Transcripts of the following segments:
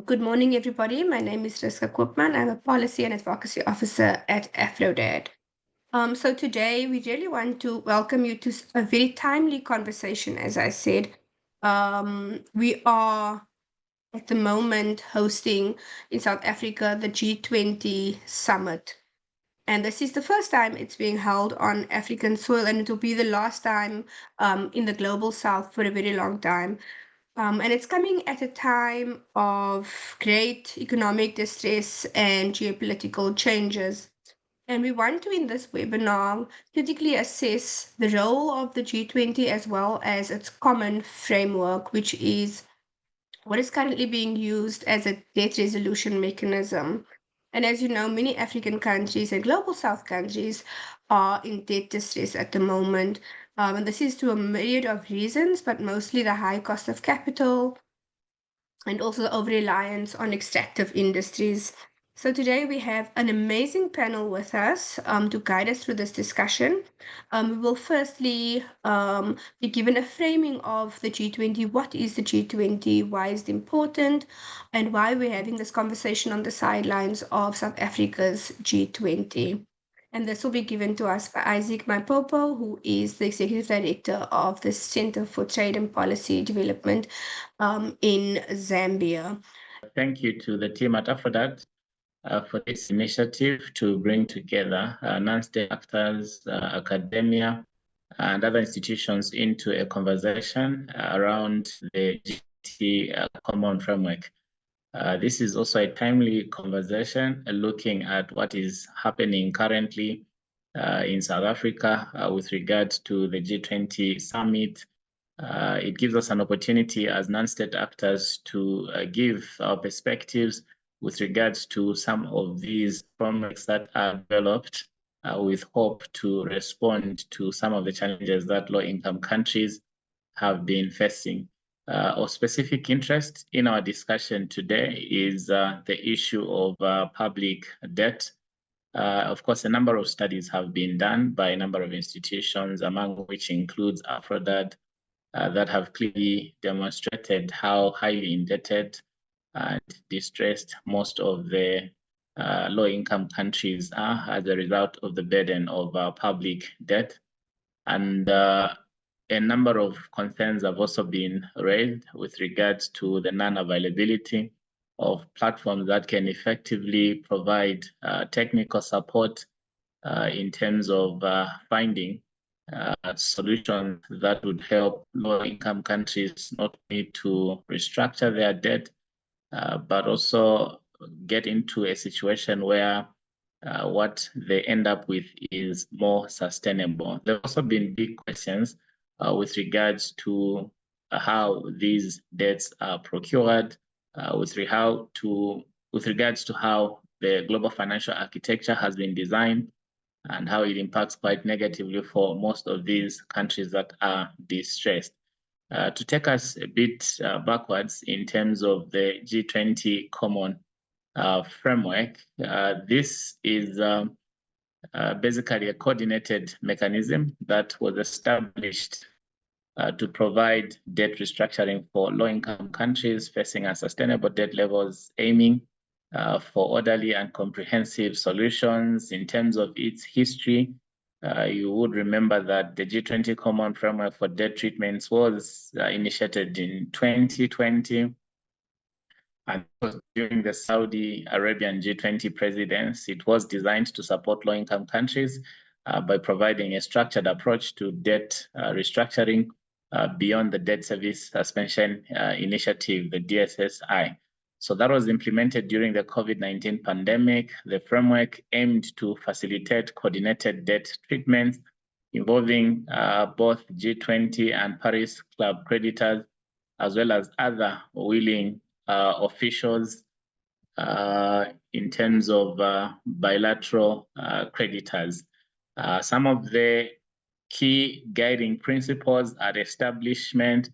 Good morning, everybody. My name is Riska Koopman. I'm a Policy and Advocacy Officer at AFRODAD. So today we really want to welcome you to a very timely conversation, as I said. We are at the moment hosting in South Africa the G20 Summit. And this is the first time it's being held on African soil, and it will be the last time in the global south for a very long time. And it's coming at a time of great economic distress and geopolitical changes. And we want to, in this webinar, critically assess the role of the G20 as well as its common framework, which is what is currently being used as a debt resolution mechanism. And as you know, many African countries and global South countries are in debt distress at the moment. And this is to a myriad of reasons, but mostly the high cost of capital and also the over-reliance on extractive industries. So today we have an amazing panel with us to guide us through this discussion. We will firstly be given a framing of the G20. What is the G20? Why is it important? And why we're having this conversation on the sidelines of South Africa's G20. And this will be given to us by Isaac Mwaipopo, who is the Executive Director of the Center for Trade and Policy Development in Zambia. Thank you to the team at AFRODAD for this initiative to bring together non-state actors, academia, and other institutions into a conversation around the G20 Common Framework. This is also a timely conversation looking at what is happening currently in South Africa with regards to the G20 Summit. It gives us an opportunity as non-state actors to give our perspectives with regards to some of these frameworks that are developed with hope to respond to some of the challenges that low-income countries have been facing. Of specific interest in our discussion today is the issue of public debt. Of course, a number of studies have been done by a number of institutions, among which includes AFRODAD, that have clearly demonstrated how highly indebted and distressed most of the low-income countries are as a result of the burden of public debt. And a number of concerns have also been raised with regards to the non-availability of platforms that can effectively provide technical support in terms of finding solutions that would help low-income countries not only to restructure their debt, but also get into a situation where what they end up with is more sustainable. There have also been big questions with regards to how these debts are procured, with regards to how the global financial architecture has been designed and how it impacts quite negatively for most of these countries that are distressed. To take us a bit backwards in terms of the G20 Common Framework, this is basically a coordinated mechanism that was established to provide debt restructuring for low-income countries facing unsustainable debt levels, aiming for orderly and comprehensive solutions. In terms of its history, you would remember that the G20 Common Framework for Debt Treatments was initiated in 2020. And during the Saudi Arabian G20 presidency, it was designed to support low-income countries by providing a structured approach to debt restructuring beyond the Debt Service Suspension Initiative, the DSSI. So that was implemented during the COVID-19 pandemic. The framework aimed to facilitate coordinated debt treatments involving both G20 and Paris Club creditors, as well as other willing officials in terms of bilateral creditors. Some of the key guiding principles at establishment,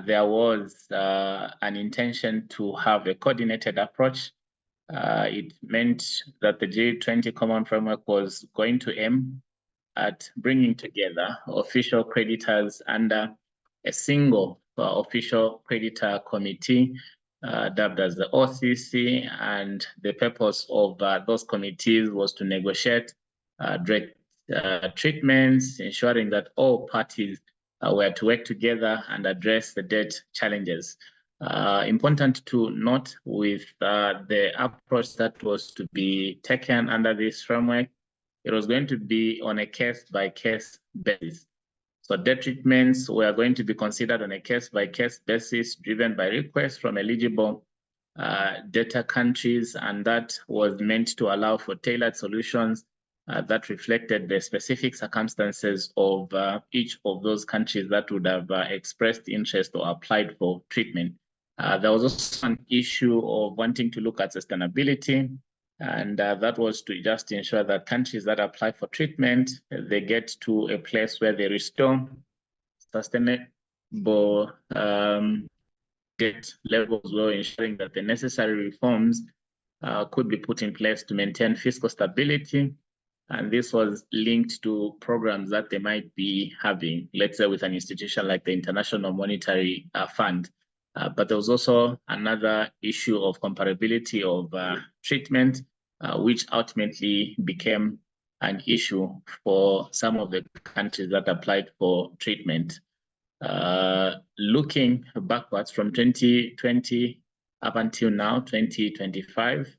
there was an intention to have a coordinated approach. It meant that the G20 Common Framework was going to aim at bringing together official creditors under a single official creditor committee dubbed as the OCC, and the purpose of those committees was to negotiate direct treatments, ensuring that all parties were to work together and address the debt challenges. Important to note with the approach that was to be taken under this framework, it was going to be on a case-by-case basis. So debt treatments were going to be considered on a case-by-case basis, driven by requests from eligible debtor countries, and that was meant to allow for tailored solutions that reflected the specific circumstances of each of those countries that would have expressed interest or applied for treatment. There was also an issue of wanting to look at sustainability, and that was to just ensure that countries that apply for treatment, they get to a place where they restore sustainable debt levels, while ensuring that the necessary reforms could be put in place to maintain fiscal stability. And this was linked to programs that they might be having, let's say with an institution like the International Monetary Fund. But there was also another issue of comparability of treatment, which ultimately became an issue for some of the countries that applied for treatment. Looking backwards from 2020 up until now, 2025,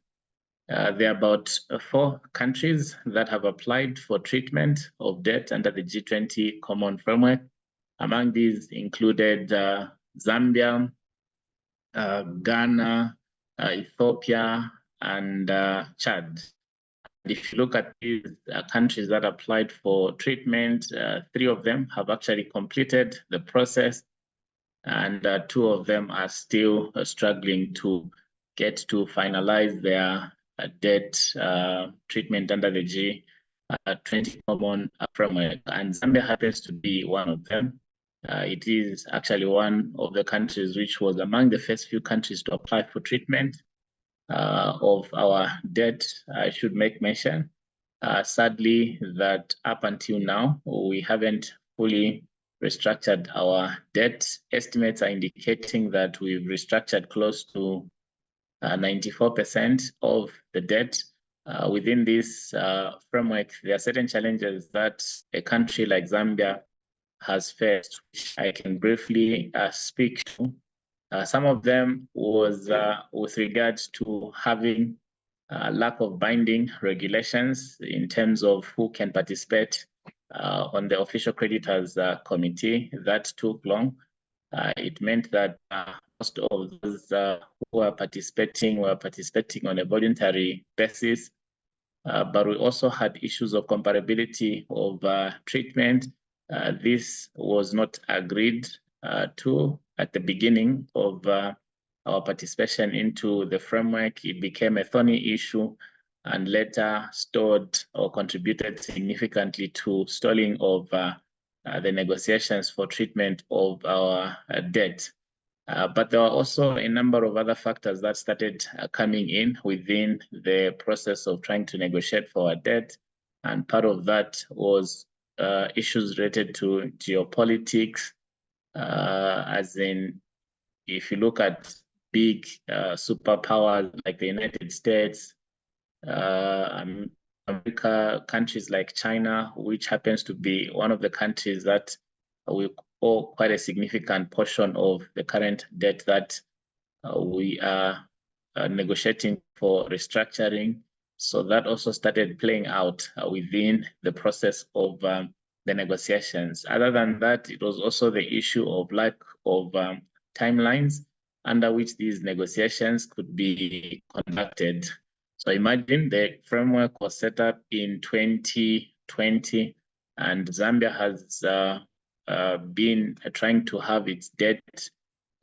there are about 4 countries that have applied for treatment of debt under the G20 Common Framework. Among these included Zambia, Ghana, Ethiopia, and Chad. If you look at these countries that applied for treatment, 3 of them have actually completed the process, and 2 of them are still struggling to get to finalize their debt treatment under the G20 Common Framework. And Zambia happens to be one of them. It is actually one of the countries which was among the first few countries to apply for treatment of our debt. I should make mention, sadly, that up until now, we haven't fully restructured our debt. Estimates are indicating that we've restructured close to 94% of the debt. Within this framework, there are certain challenges that a country like Zambia has faced, which I can briefly speak to. Some of them was with regards to having lack of binding regulations in terms of who can participate on the official creditors committee. That took long. It meant that most of those who were participating on a voluntary basis. But we also had issues of comparability of treatment. This was not agreed to at the beginning of our participation into the framework. It became a thorny issue and later stalled or contributed significantly to stalling of the negotiations for treatment of our debt. But there were also a number of other factors that started coming in within the process of trying to negotiate for our debt. And part of that was issues related to geopolitics, as in, if you look at big superpowers like the United States, America, countries like China, which happens to be one of the countries that we owe quite a significant portion of the current debt that we are negotiating for restructuring. So that also started playing out within the process of the negotiations. Other than that, it was also the issue of lack of timelines under which these negotiations could be conducted. So imagine the framework was set up in 2020, and Zambia has been trying to have its debt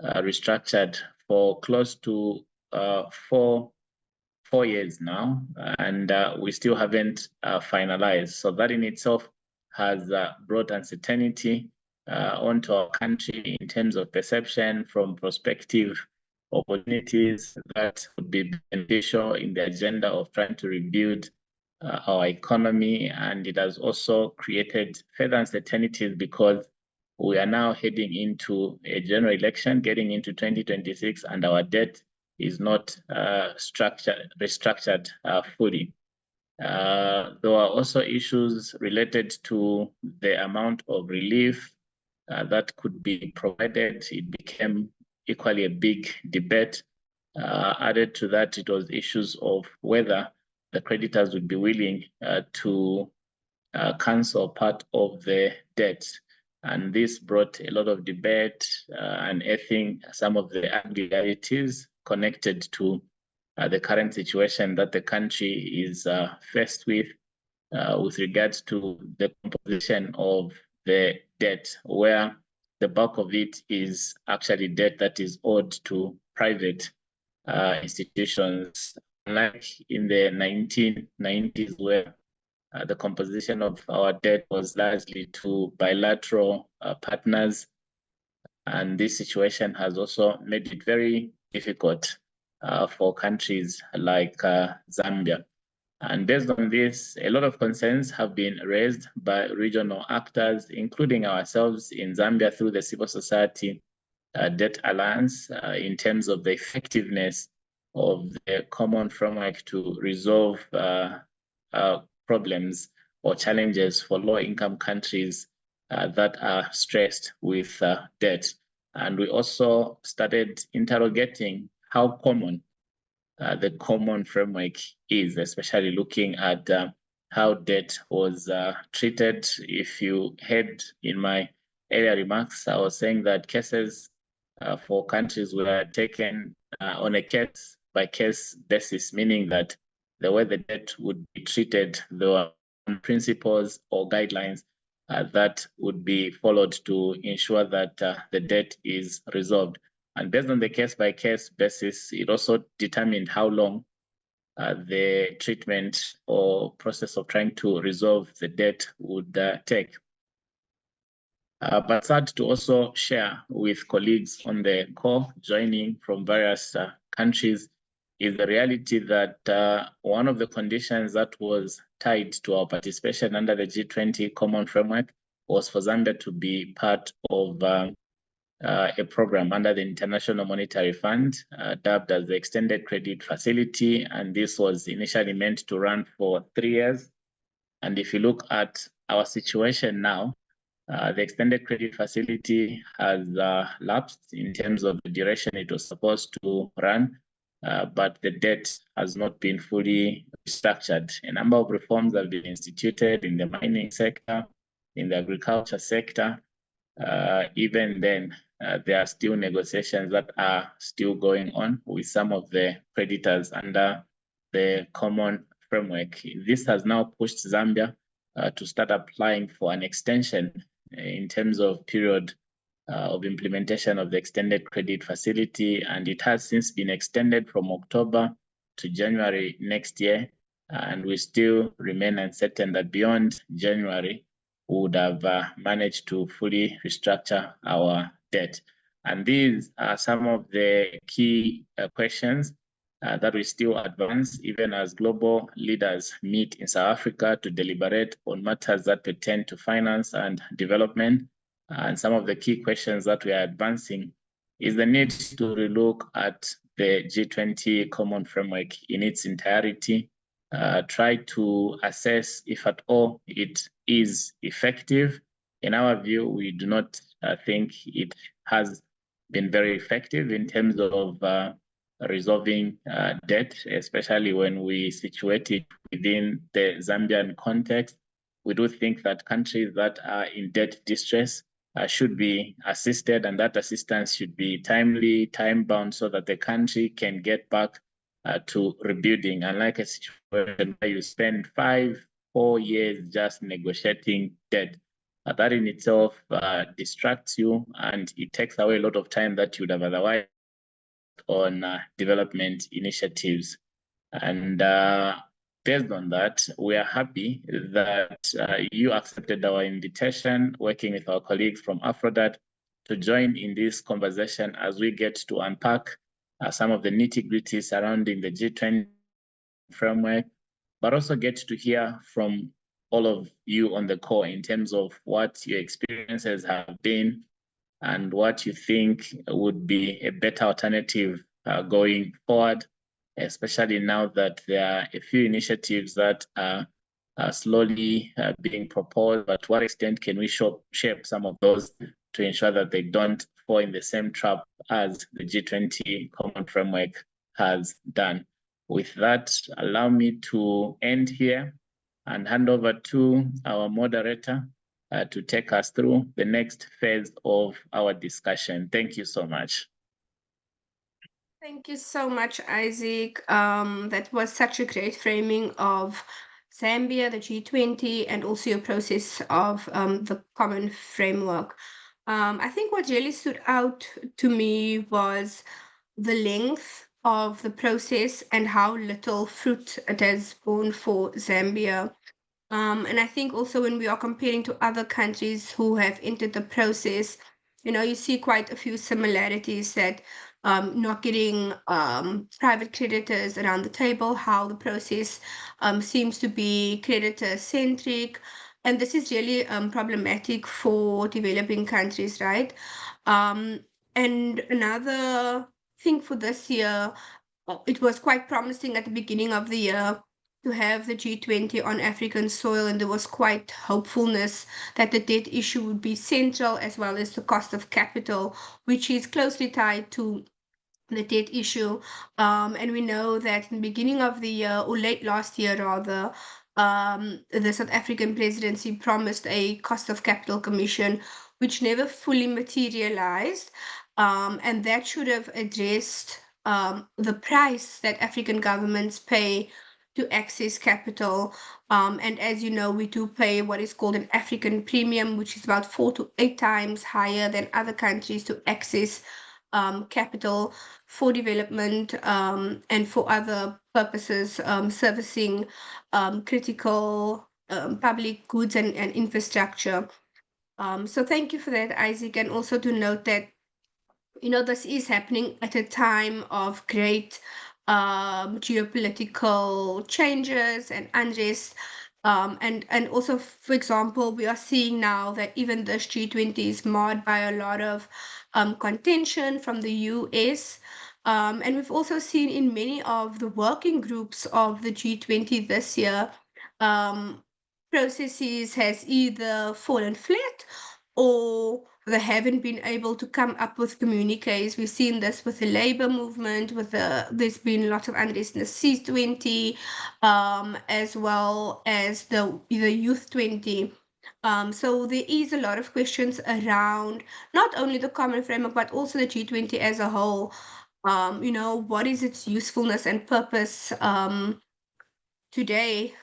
restructured for close to 4 years now, and we still haven't finalized. So that in itself has brought uncertainty onto our country in terms of perception from prospective opportunities that would be beneficial in the agenda of trying to rebuild our economy. And it has also created further uncertainties because we are now heading into a general election, getting into 2026, and our debt is not restructured fully. There were also issues related to the amount of relief that could be provided. It became equally a big debate. Added to that, it was issues of whether the creditors would be willing to cancel part of the debt. And this brought a lot of debate and I think some of the irregularities connected to the current situation that the country is faced with regards to the composition of the debt, where the bulk of it is actually debt that is owed to private institutions, unlike in the 1990s, where the composition of our debt was largely to bilateral partners. And this situation has also made it very difficult for countries like Zambia. And based on this, a lot of concerns have been raised by regional actors, including ourselves in Zambia through the Civil Society Debt Alliance, in terms of the effectiveness of the common framework to resolve problems or challenges for low-income countries that are stressed with debt. And we also started interrogating how common the common framework is, especially looking at how debt was treated. If you heard in my earlier remarks, I was saying that cases for countries were taken on a case-by-case basis, meaning that the way the debt would be treated, there were principles or guidelines that would be followed to ensure that the debt is resolved. And based on the case-by-case basis, it also determined how long the treatment or process of trying to resolve the debt would take. But sad to also share with colleagues on the call joining from various countries is the reality that one of the conditions that was tied to our participation under the G20 Common Framework was for Zambia to be part of a program under the International Monetary Fund, dubbed as the Extended Credit Facility, and this was initially meant to run for 3 years. And if you look at our situation now, the Extended Credit Facility has lapsed in terms of the duration it was supposed to run, but the debt has not been fully restructured. A number of reforms have been instituted in the mining sector, in the agriculture sector. Even then, there are still negotiations that are still going on with some of the creditors under the common framework. This has now pushed Zambia to start applying for an extension in terms of period of implementation of the extended credit facility, and it has since been extended from October to January next year, and we still remain uncertain that beyond January, we would have managed to fully restructure our debt. And these are some of the key questions that we still advance, even as global leaders meet in South Africa to deliberate on matters that pertain to finance and development. And some of the key questions that we are advancing is the need to relook at the G20 Common Framework in its entirety, try to assess if at all it is effective. In our view, we do not think it has been very effective in terms of resolving debt, especially when we situate it within the Zambian context. We do think that countries that are in debt distress should be assisted, and that assistance should be timely, time-bound, so that the country can get back to rebuilding, unlike a situation where you spend 5-4 years just negotiating debt. That in itself distracts you, and it takes away a lot of time that you would have otherwise on development initiatives. And based on that, we are happy that you accepted our invitation, working with our colleagues from AFRODAD, to join in this conversation as we get to unpack some of the nitty-gritty surrounding the G20 framework, but also get to hear from all of you on the call in terms of what your experiences have been and what you think would be a better alternative going forward, especially now that there are a few initiatives that are slowly being proposed, but to what extent can we shape some of those to ensure that they don't fall in the same trap as the G20 Common Framework has done? With that, allow me to end here and hand over to our moderator to take us through the next phase of our discussion. Thank you so much. Thank you so much, Isaac. That was such a great framing of Zambia, the G20, and also your process of the common framework. I think what really stood out to me was the length of the process and how little fruit it has borne for Zambia. And I think also when we are comparing to other countries who have entered the process, you see quite a few similarities that not getting private creditors around the table, how the process seems to be creditor centric. And this is really problematic for developing countries, right? Um, and another thing for this year, it was quite promising at the beginning of the year to have the G20 on African soil, and there was quite hopefulness that the debt issue would be central as well as the cost of capital, which is closely tied to the debt issue. And we know that in the beginning of the year, or late last year rather, the South African presidency promised a cost of capital commission, which never fully materialized. And that should have addressed the price that African governments pay to access capital. And as you know, we do pay what is called an African premium, which is about 4 to 8 times higher than other countries to access capital for development and for other purposes, servicing critical public goods and infrastructure. So thank you for that, Isaac. And also to note that this is happening at a time of great geopolitical changes and unrest. And also, for example, we are seeing now that even this G20 is marred by a lot of contention from the US. And we've also seen in many of the working groups of the G20 this year, processes has either fallen flat or they haven't been able to come up with communiques. We've seen this with the labor movement, there's been lots of unrest in the C20, as well as the Youth 20. So there is a lot of questions around not only the common framework, but also the G20 as a whole. What is its usefulness and purpose today?